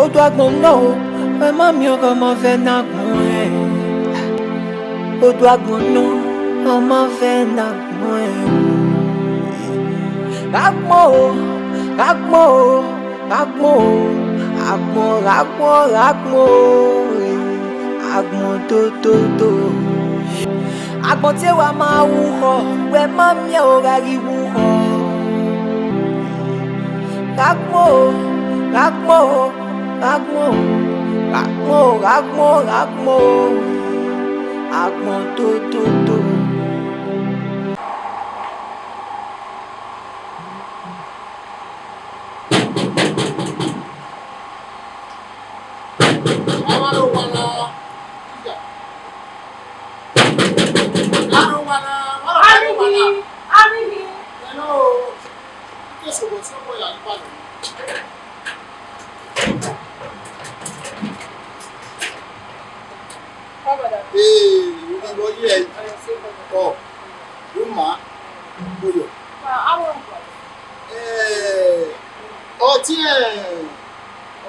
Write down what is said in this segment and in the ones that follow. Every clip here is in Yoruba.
Oduagbon no, mami o como vena moe. Oduagbon no, ọmọ vena moe. Ragmo, ragmo, ragmo, ragmo, ragmo, ragmo, ragmo to. Agbon tí wa máa wú họ, wẹ́ mami o rari wú họ. Ragmo, ragmo, ragmo, ragmo, ragmo, ragmo, ragmo to.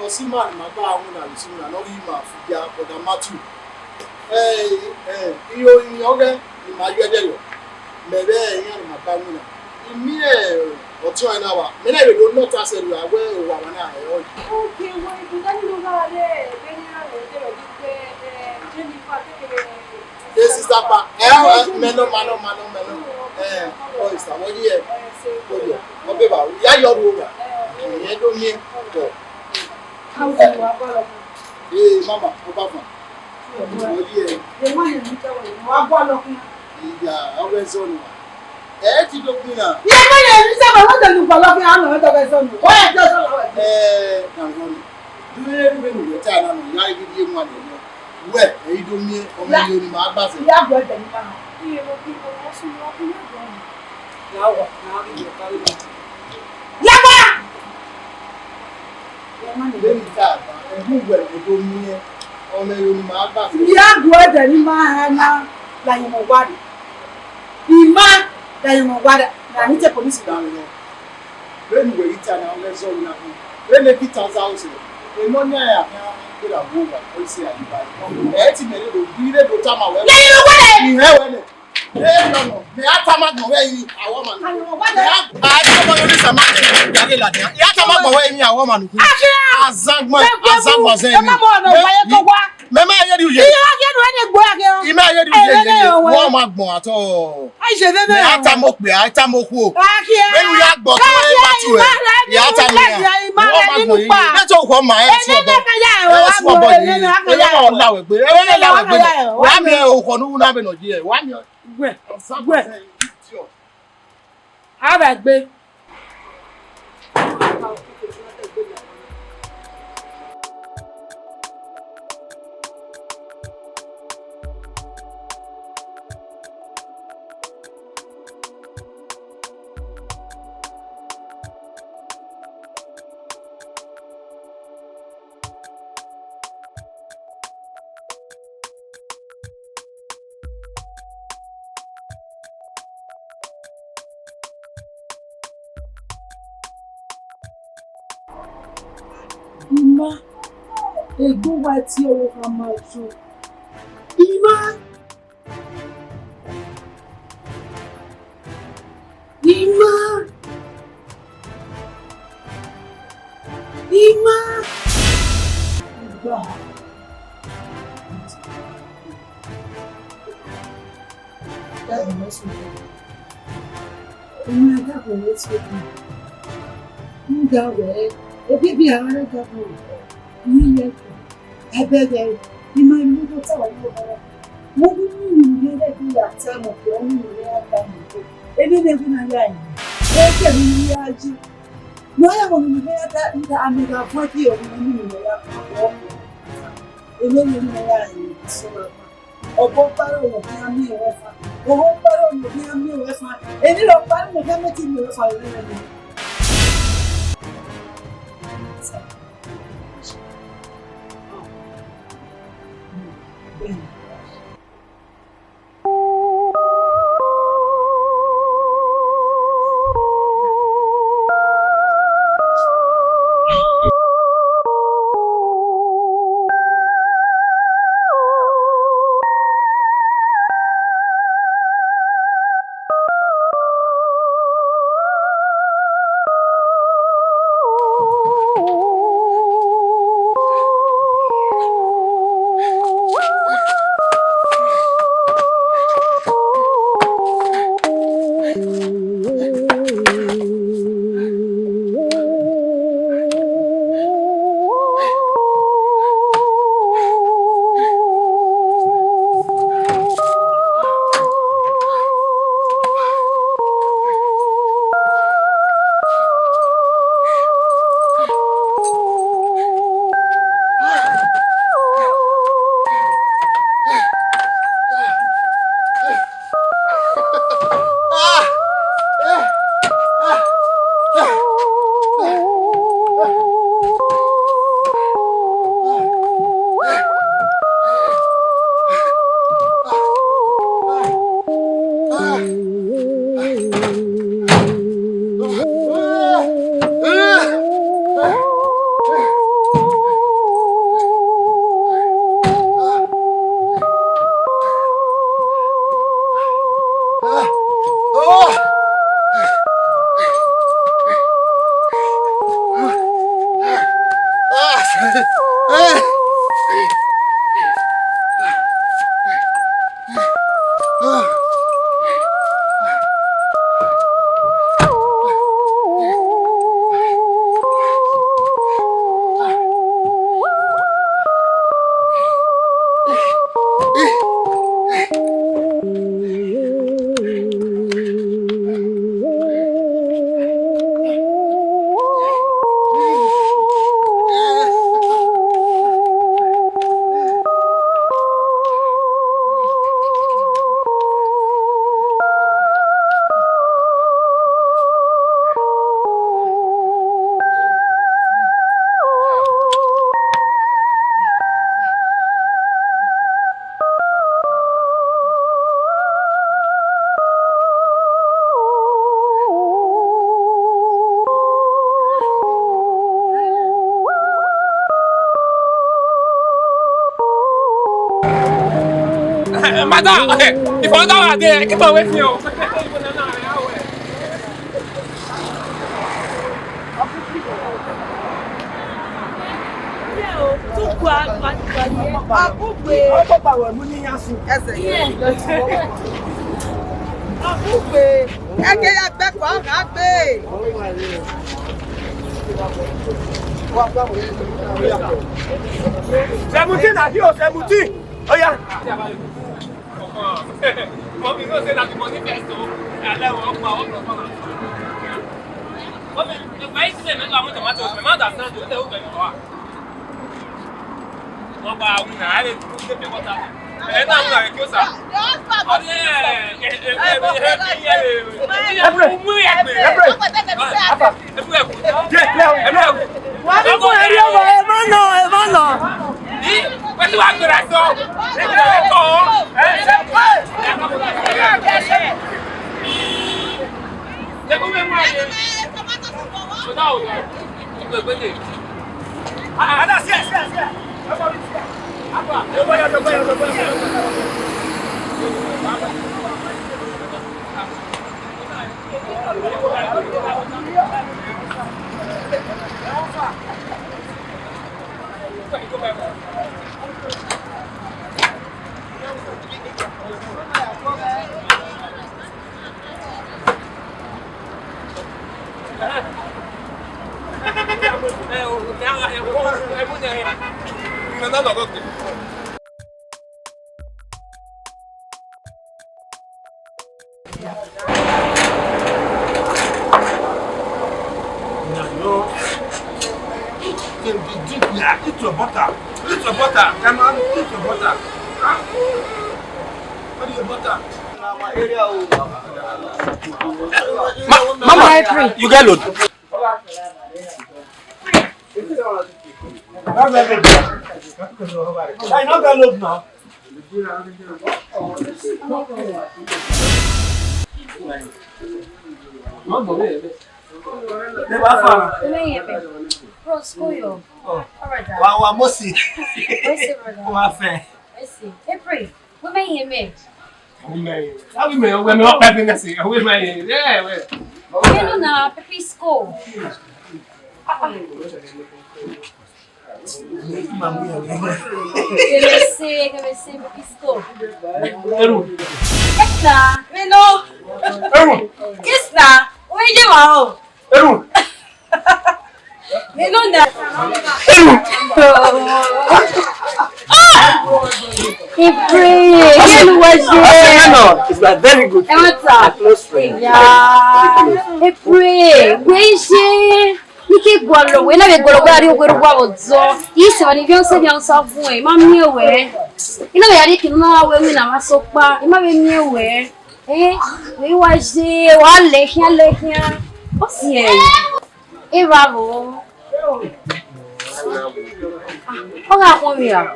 Osimani maba awon na Lusimina no wi ma fi ya Brother Matthew iyo yin oge ni ma ye de yo mebe yan ma ba mu na imi otun ina wa me na we do not as we awe o wa na o okay we do that no ga le Benin re de ro di pe Jennifer te sister pa meno o isa wo ye o yo o be ba ya yo ru wa yen do mi to mama, Obama. Yeah, always on. Ti do pina. Yeah, man, you say what do you follow me? I know what I say. Why just do you even tell me na give you money? Where you do me o me yo ni ma gba se. Yeah, brother, ni ma. Iye mo bi ko mo sun mo bi yo. Now we carry on. Yeah, Lẹ́yìn tá a bá ẹ̀bùn ìwẹ̀ èdò ní ẹ ọmọ ẹ̀rọ ni màá gbà fún. Ìyá àgọ́ ẹ̀dẹ̀ ní máa ẹ̀ ná láyé mọ̀ wádìí. Ìmá láyé mọ̀ wádìí. Nàní tẹ polisi dáhùn lọ. Lẹ́yìn ìwẹ̀ yìí tí a náà lẹ́sọ̀ ní àpò. Lẹ́yìn kí tàǹsà ó ṣe. Èmọ́ ní ẹ̀yà kí wọ́n gbé àbúrò wà ó ṣe àyíká. Ẹ̀ ti mẹ̀lẹ́ lò bí ilé tó tá màá wẹ̀. Lẹ́yìn ló wẹ́lẹ̀. Ìhẹ́ wẹ́lẹ̀. Lẹ́yìn lọ́nà mi á tá má gbọ̀n wẹ́ yìí àwọn mànù. Azangwa zeni. Mema ye di uje. Ima ye di uje. Wo ma gbon ato. Me ata mo pe, ata mo ku o. Menu ya gbon to e ma tu e. Ya ata mi ya. Wo ma gbon yi. Na to ko ma e so bo. E so bo yi. E ma o lawe pe. E la lawe pe. Wa mi o ko nu na be no ji e. Wa mi. Gbe. Ara gbe. Ima, ego wa ti owo kan ma so. Ima. Gba. That is not so. Emi ada ko le so. Nga we ebi bi ara ga bo ni ye abege ni ma mu do ta wa ni bara mo bi ni le bi ya ta mo ko ni le ata mo ko eni ne bi na ya ni e ke mi ya ji mo ya mo ni le ata nda amiga fo ti o ni le ya ko eni ne ya ni so obo paro mo bi ami e fa obo paro mo bi ami e fa eni lo paro mo ga meti mi e fa le ni Madam, if I don't there, keep away from you. Oh yeah. Mommy go say that the money first to and then we'll go Mommy, the way you say me go want tomatoes, me man understand you dey go you are. No ba una, I dey put the water. Eh na una ke osa. Oh yeah. Eat your butter. Come on, eat your butter. What is your butter? Mama, you get load. I not get load now. Proscoio. Wa mosi. Wa fe. April. We may hear me. How we may when not having us. We may. Yeah, we. No, na Exco. Comecei Exco. Kisna, Meno. Kisna, where you are? Melona. It's like very good. Close friend. Yeah. Niki gwalo we na be gwalo gari ogweru gwabozo yise bani byonse byansavuwe mamyewe ina be yari kinwa we mi na masopa ima be myewe we waje wale hia osie bravo oga komia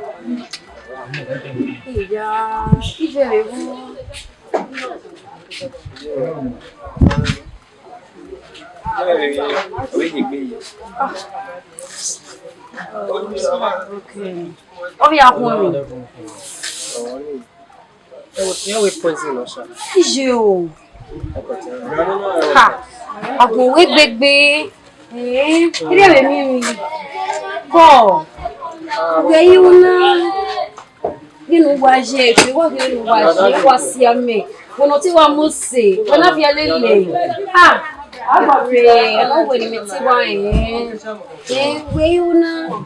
ya ivere vous Obi akun mi. Eu we poison no sha. Ije o. Ha. Akun we gbegbe. Ire be mi. Ko. We yuna. Ginu waje, pe wo ginu waje, wa si ame. Wono ti wa mo se. Wona fi alele. Ha. Abre, I when you meet wine. Where you now?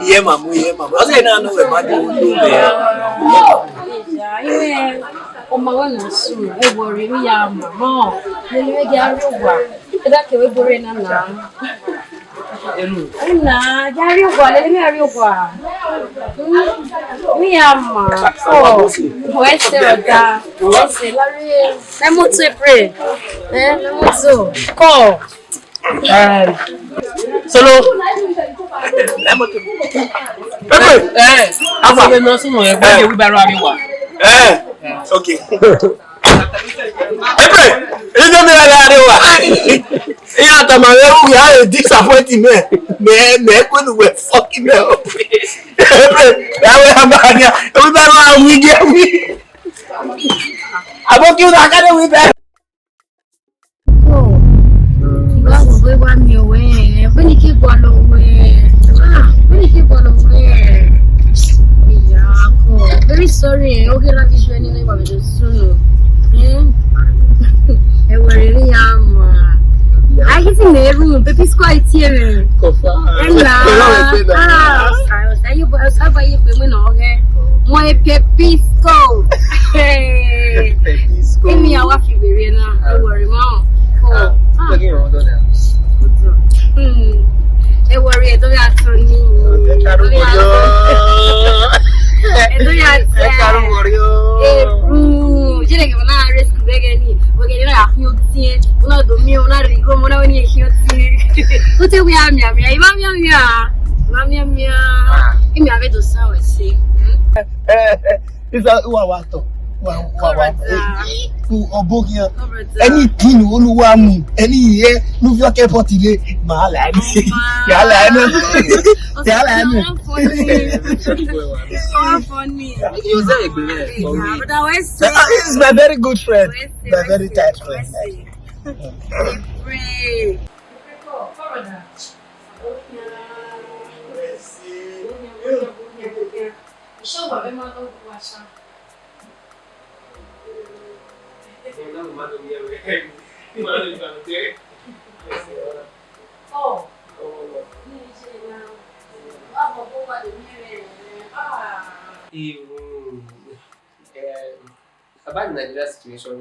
Yeah, mamu. I say now no we ma do there. O ma wona su, e worry me ya mama. Le le ga ruwa. E da ke we bore na. Na, ya ruwa, le me ruwa. Mi ama. Oh, wese oda. Wese lari. Na mo to pray. Na mo to. Ko. Solo. Afa me no sumo e gbe wi baro abi wa. Okay. Epe, ino mi ala arewa. Yeah, the man we are disappointing me. Me when we fucking me up. We get me. I won't kill that guy with that. Oh, ìwà gbogbo wá mi ò wẹ́ bó ní kí bọ́ọ̀lù wẹ́ bó ní kí bọ́ọ̀lù wẹ́ ìyá kọ́ very sorry ó gé láti ṣe ẹni nígbà mi tó sùn ẹ̀wọ̀ rẹ̀ yà mọ̀ ayé sì lè rú pépí squad tí ẹ̀ rẹ̀ ẹ̀nà ayé bọ̀ sábà yẹ pé mi nà ọ̀rẹ́ wọ́n ẹ̀ pépí squad èmi àwa fi wèrè náà ẹ̀wọ̀ rẹ̀ mọ́. E worry, don't have to need. Anything Olúwa mú ẹni yẹ ló fi ọkẹ pọ tìlé màá là á ní yàrá ẹ náà yàrá ẹ náà. He's my very good friend, my very tight friend. About Nigeria situation,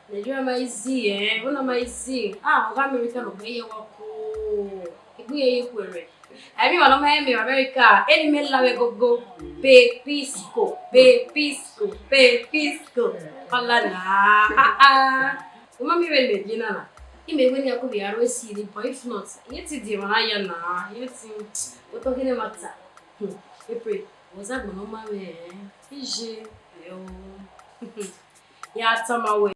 Nigeria maizi una maizi America no beye wako iguye yekwere Abi wana mahemi America eni mela we go Pepisco Pala na Umami wele jina na Ime weni yako biyaro esiri but if not yeti di manaya na yeti Otokine mata Epre Oduagbon no mawe Ije yo Ya tamawe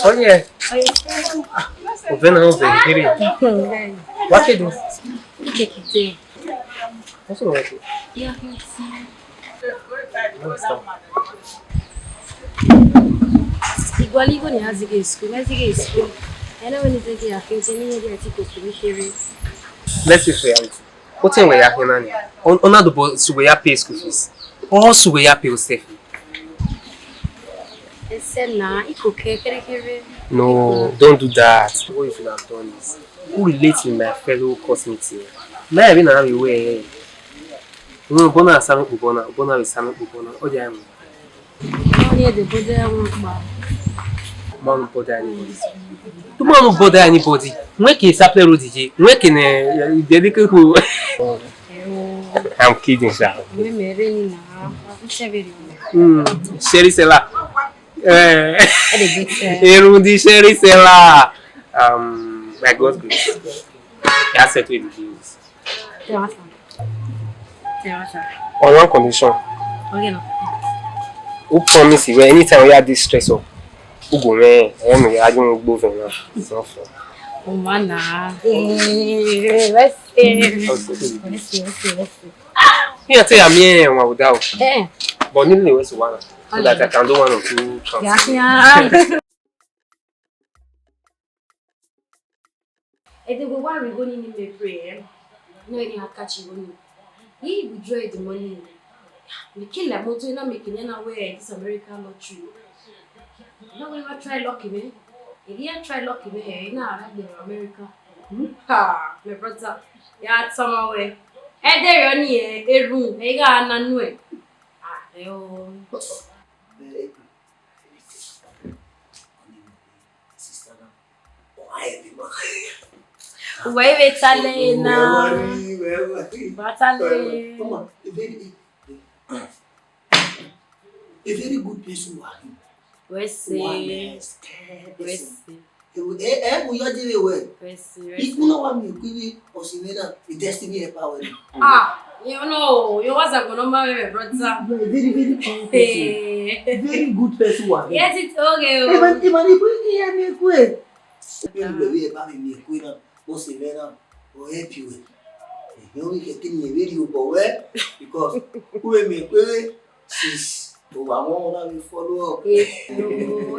Oh yeah. O Benin não vem, querido. What que é isso? O que tem? Posso não ver? Igual igual ni hazige Exco, ela vai dizer que a gente nem é tipo que Let's be fair. O tem we ya hinani. Ona do suwe ya pay school fees. Or suwe ya pay yourself. No, don't do that. What you should have done is who relates with my fellow classmates here. Now I mean, I'm away. No, Bona Sami Bona is Sami Ubona. Oh, yeah, man, bother anybody. Do man bother anybody? When can Saple Rodiji? When can dedicate who? I'm kidding, sir. Sherry Sela. By God's grace, I accept with the deals. On one condition. Okay, no. Who promise you anytime we have this stress up? Who go man? I don't go for now. It's not fair. Oh man, let's see. You tell me I'm without. But you know what's one. So that I can do one or two transfers. Yeah. And then why we going in the prayer? No, any had catch you. He withdraw the money. We kill a motor and making an aware this American lottery. No, we will try lucky me. If you try lucky me, now I like America. My brother, yeah, somewhere. And there, a room, a gun, and way. Yo. Sister now. Why be my? Where betale na? Batale. Mama, a very good person who are you. We see. Honest. We see. We are doing well. We see. If you know what me, we Osimena, the destiny power. You know, you was a good number, brother. You are a very, very kind person. Very good person who are you. Yes, it's okay. Even if we hear me, we about me, Queen, Osimena, or help you. You will get in a video, because who may pay, sis. Oh, I want to follow up. You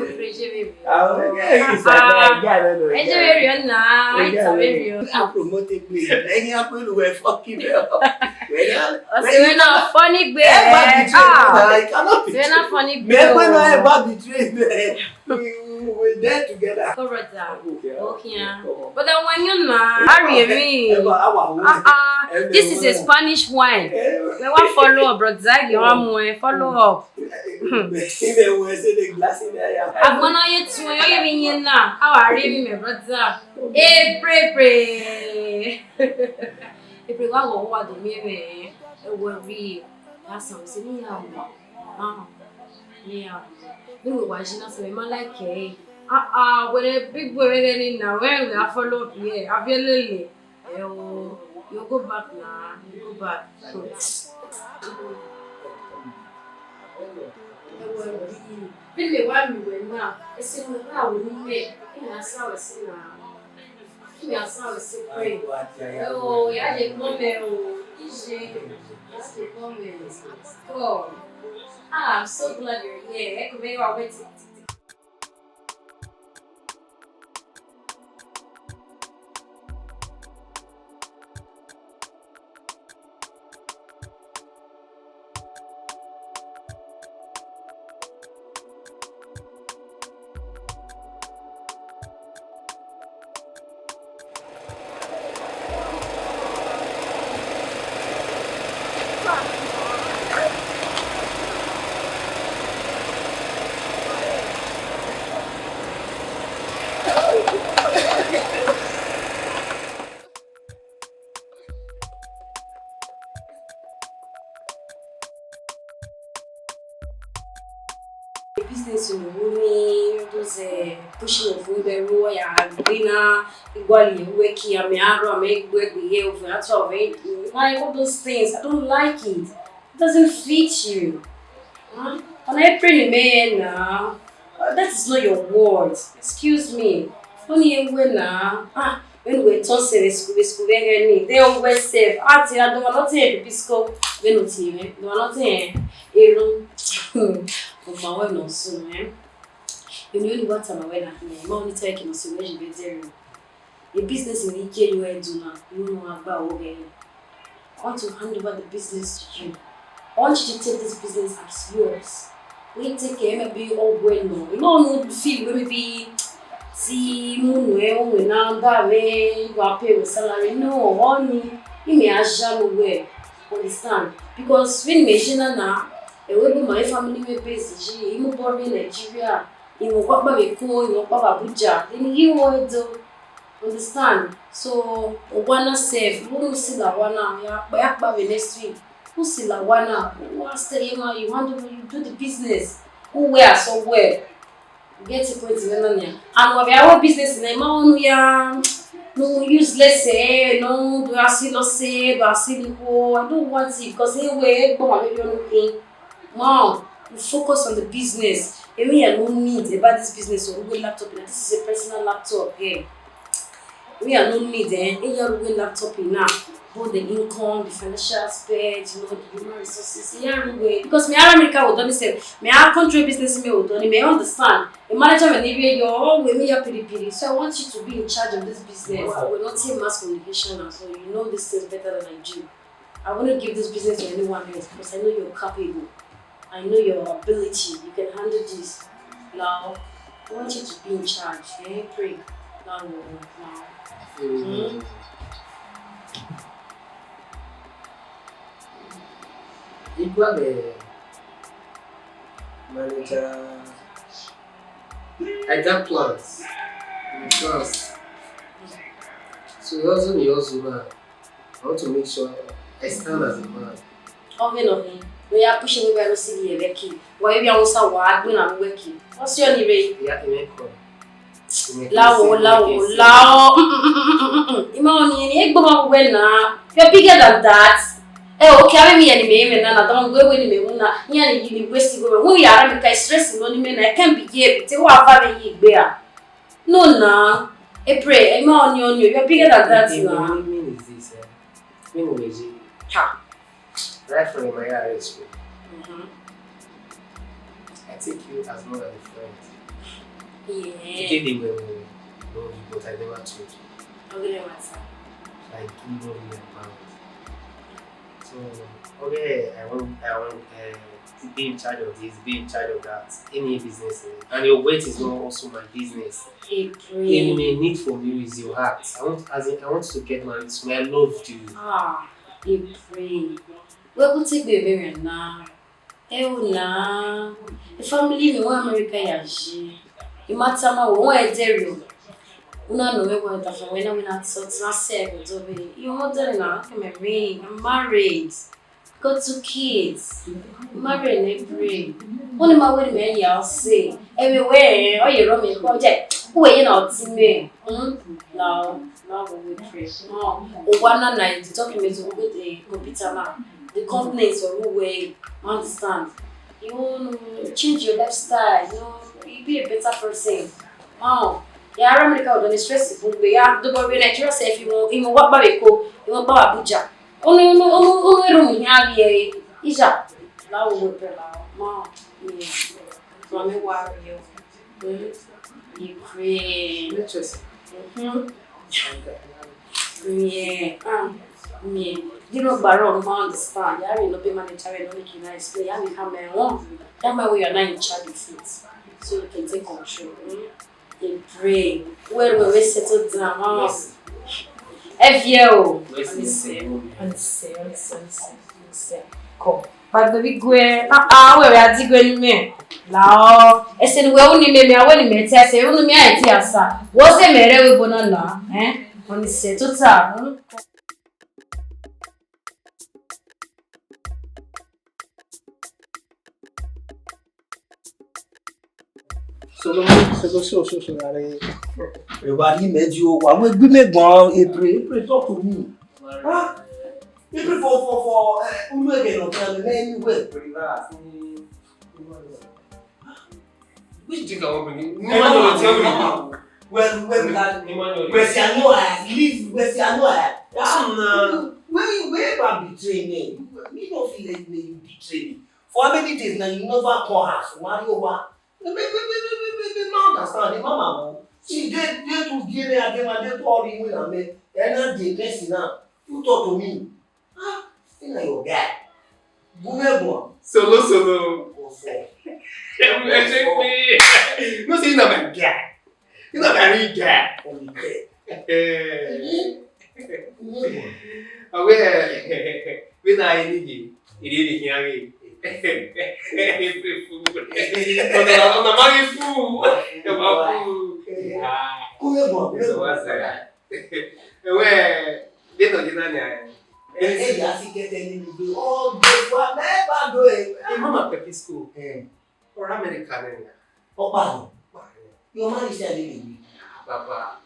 appreciate me. I'm promoted me. Any apple were fucking up. We're not funny, baby. I cannot be. We're not funny, baby. Never know about the train. We were there together. Okay. But then when you marry me, this is a Spanish wine. We want follow up, brother. You want follow up. I'm gonna eat to you even now. How are you, my brother? Hey, pray. If you go over the mirror, it will be that's something. Yeah. We were watching us. We man like hey. When a big boy getting now, when we are follow up here, I feel lily. You go back now. You go back. Really, why we were now? It's in the car with me. In our house, in our house, pray. Oh, yeah, they come here. Easy. That's the comment. Oh, I'm so glad you're here. I could make our way to. Business in the morning, those pushing of food, the roll, dinner, equally working, I make work with you for that sort of it. Like all those things, I don't like it. It doesn't fit you. On April, May now. That is not your word. Excuse me. Only when now. When we talk service, we they always say, I don't want to take the pisco. We not here. No, not here. Of my way, no so, man. You know what I'm aware of here. I'm only taking a solution with zero. The business in the UK you are doing, you know about over here. I want to hand over the business to you. I want you to take this business as yours. We take care, maybe all well known. You don't feel maybe see moon we now that way you are paid with salary. No, only you may assume away. Understand? Because when me now. My family may pay you born in Nigeria, you walk by me cool, you walk by Abuja, then you want to understand. So, one safe, who see la one now, back by next week. Who see la one now, who are staying you want to do the business, who wear so well. Get to point in and what our business in a man, we are no useless, no, do I see no say, do I see the whole, I don't want it because anyway, Mom, you focus on the business. We are no need about this business or Google laptop. This is a personal laptop here. We are no need Google laptop now. Both the income, the financial aspect, the human resources. Because me America would only say, me our country business me would only may understand. The manager will need you all with me piri. So I want you to be in charge of this business. I will not say mass communication now, so you know this things better than I do. I want to give this business to anyone else because I know you're capable. I know your ability. You can handle this. Now, I want you to be in charge. Pray. Now. Igual Manager, I got plans. Plans. So also me also man. I want to make sure I stand as a man. Okay, no. We are pushing me by see the key. Why we are also working and working. What's your name? Yeah, Lao. Imani, Egbo wena. You're bigger than that. Okay, I mean any man, I don't go with me. Nyani university go. Who you are make stress no me I can't be here. Te wa fa be here. No na. I pray. Imani on you. You're bigger than that now. Mean is this? Mean is it? Ha. Right from my high school. I take you as more than a friend. Yeah. You did it well, but I never told you. Okay, matter. I do love you about. So, okay, I want to be in charge of this, be in charge of that, any business. And your weight is not also my business. Any main need for me is your heart. I want to get married, so I love you. I pray. Where could take the very now? Na. The family in America yaji. You matter ma wo e dere. Una no me go ta for when we not so na say go be. You mother na I'm married. Got 2 kids. Married and pray. Only my wedding man y'all say. Everywhere all you run me project. Who you not see me? Now we pray. One night talking me to go the computer man. The complaints or who way understand. You want to change your lifestyle, you be a better person. Yeah, America don't stress you. Yeah, do but when I trust if you what babeko, you want Abuja. Only room here be Isha. Now we pray now. Yeah. From me worry you. You pray. Yeah. Yeah. You know, Baron, I understand. You have no pay manager, no making nice play. You have become my own. That way, you are not in charge of it. So you can take control. You pray. When we settle down, FYO. Come. But the big way, where are you going? Me. Now, I said, we only me. I want me test. I only me. I tell you, what's the matter with banana? On the settle down. So, everybody made you. I will be made one. April, talk to me. April for again. Anyway, which thing I want to bring? Where am betray me? Me don't feel like you betray me. For how many days now you never call her? Mario, what? Me understand. Mama, she did to give me a game and they told him when I met. And they person now. You talk to me. You know your guy. Solo. No, say you're not my guy. You're not my real guy. When I need you, it is young. Or American. Your man is telling me. Papa.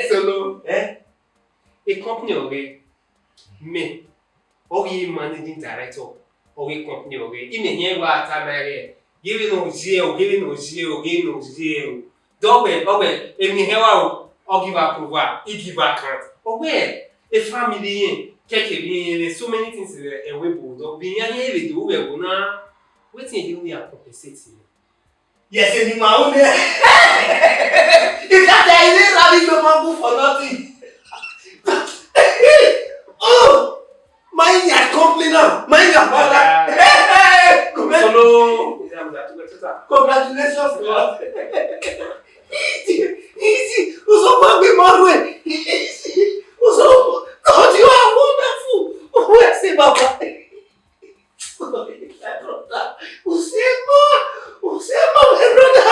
Solo. A company away. Me. Managing director. Company away. In here, what time giving no zero. Double, if you I'll give approval, it give account. But where a family in so many things a way board being here do we now. Waiting you are compensating. Yes, and you are if that I didn't have it for nothing. Oh, mind your company now. Mind your father. Congratulations. Easy. Uso be more way. Easy. Uso. God, you are wonderful. Where say Baba? My brother. Usema, my brother.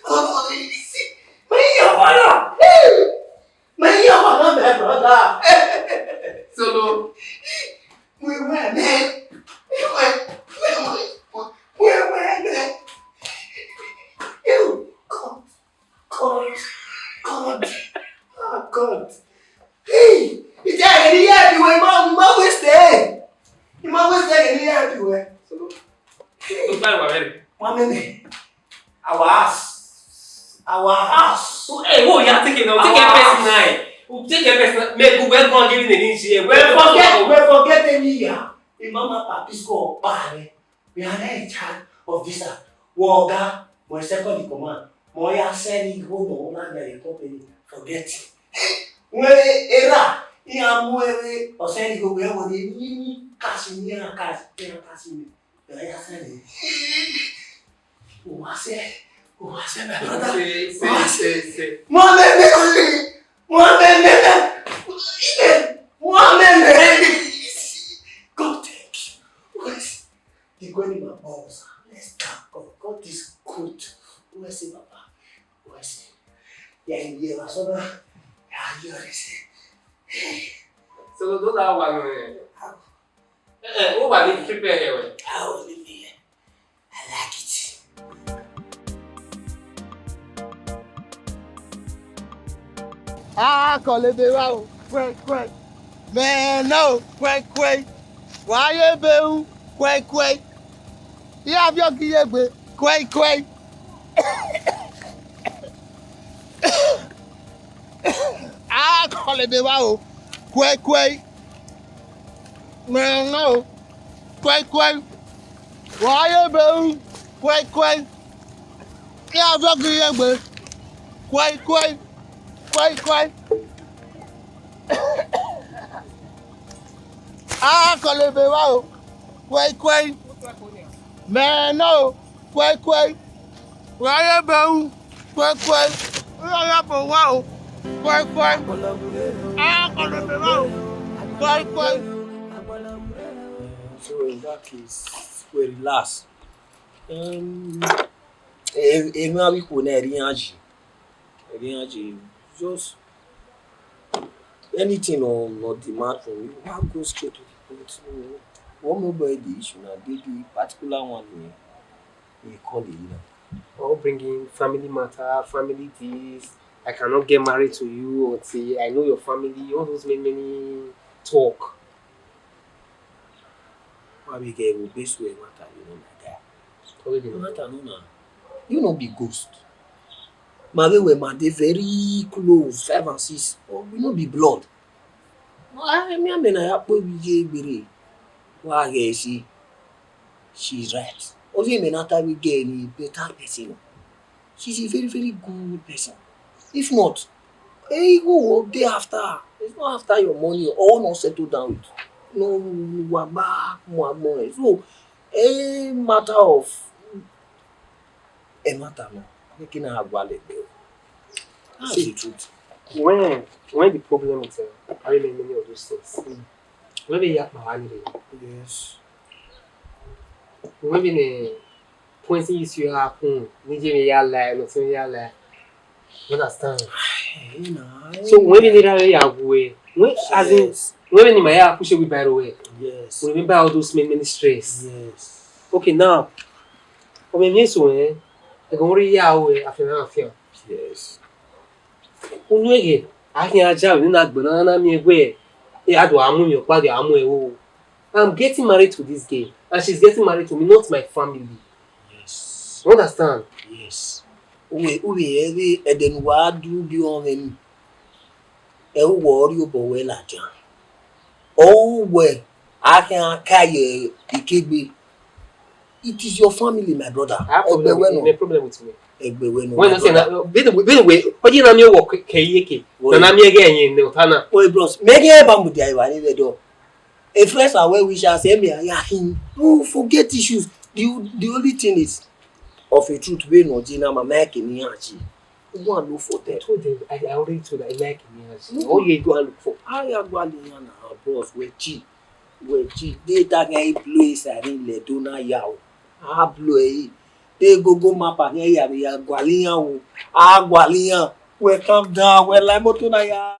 Oh, easy. My brother. Solo. We were man. Man. You, God. Oh, God. Hey, it's any everywhere, man. Always there. You always there any everywhere. Solo. Don't find my baby. Mama, our house. Hey, who you are taking now? Take a person now. Take a person. Make we go give the inch here. We forget any year. The mama papi's go back. We are not in charge of this. Woga, my second in command. Moya said he go no longer in company. Forget it. When era, he am where or said he go where would he cash near cash. I said it. Who was it, my brother? Say. One God, thank you. Where's the going in my balls? Let's go. God is good. Where's it, Papa? Where's it? Yeah, you are so bad. Yeah, you are it. So don't have one. Who are you prepare here? How will it be? I like it. Kọ̀lébé wá o, kwẹ́kwẹ́. Mẹ́ẹ̀nà o, kwẹ́kwẹ́. Wáyé bẹ́ẹ̀ kwẹ́kwẹ́. Ìyá Abíọ́kì yé gbé kwẹ́kwẹ́. Kọ̀lébé wá o, kwẹ́kwẹ́. Mẹ́ẹ̀nà o, kwẹ́kwẹ́. Wáyé bẹ́ẹ̀ kwẹ́kwẹ́. Ìyá Abíọ́kì yé gbé kwẹ́kwẹ́. Kwẹ́kwẹ́. Kọ̀lébé wá o, kwẹ́kwẹ́. Mẹ́ẹ̀nà o, kwẹ́kwẹ́. Wáyé bẹ́ẹ̀ kwẹ́kwẹ́. Ìyá bò wá o, kwẹ́kwẹ́. Kọ̀lébé wá o, kwẹ́kwẹ́. So in that case, we relax. Èmi kò ní ẹ̀rí àjì. Just anything on demand from you, I go straight to the point. One mobile the issue now, the particular one we call it, you know. Or bringing family matter, family this. I cannot get married to you until I know your family. All those many talk. Why we get a base way matter, you know, my guy. Already No matter no now. You know be ghost. My way man, they very close, 5 and 6. Or we no be blood. I mean, I have to be very. Why she's right. Also, may not we get any better person. She's a very, very good person. If not, hey, go work day after. It's not after your money, all not settled down with. No, more. So, a matter of a matter now. Making her wallet there. That's the truth. When the problem is I mean many of those things. When we have my Yes. when the points issue happen, Nigeria lie, not lie. Understand? You know. So when we need a way, when as in when my hair push away by the way. Yes. Remember all those many stress. Yes. Okay, now when me so I go really away after. Yes. Unwege akin aja ni na gbona na mi egbe e ado amu mi opade amu ewo. I'm getting married to this girl and she's getting married to me, not my family. Yes. You understand? Yes. Uwe eden wa du bi on em. E wo ori obo we la jan. Oh we akin akaye ikegbe. It is your family, my brother. I have no problem with me. When I say what you na me work keyeke. Na me again yin no tana. Oh bros, make e ba mu dia wa ni we do. A friends are where we shall say me ya him. No forget issues. The only thing is of a truth we no jina ma make ni achi. Go and look for them. I told them, I already told them, I like him. Oh, yeah, go and look for. I go and bros, we cheap. They that guy blue is a ring le do na yaw. Ah blue eh. They go map and ya gwalian. Ah gwalian. We come down, we like moto na ya.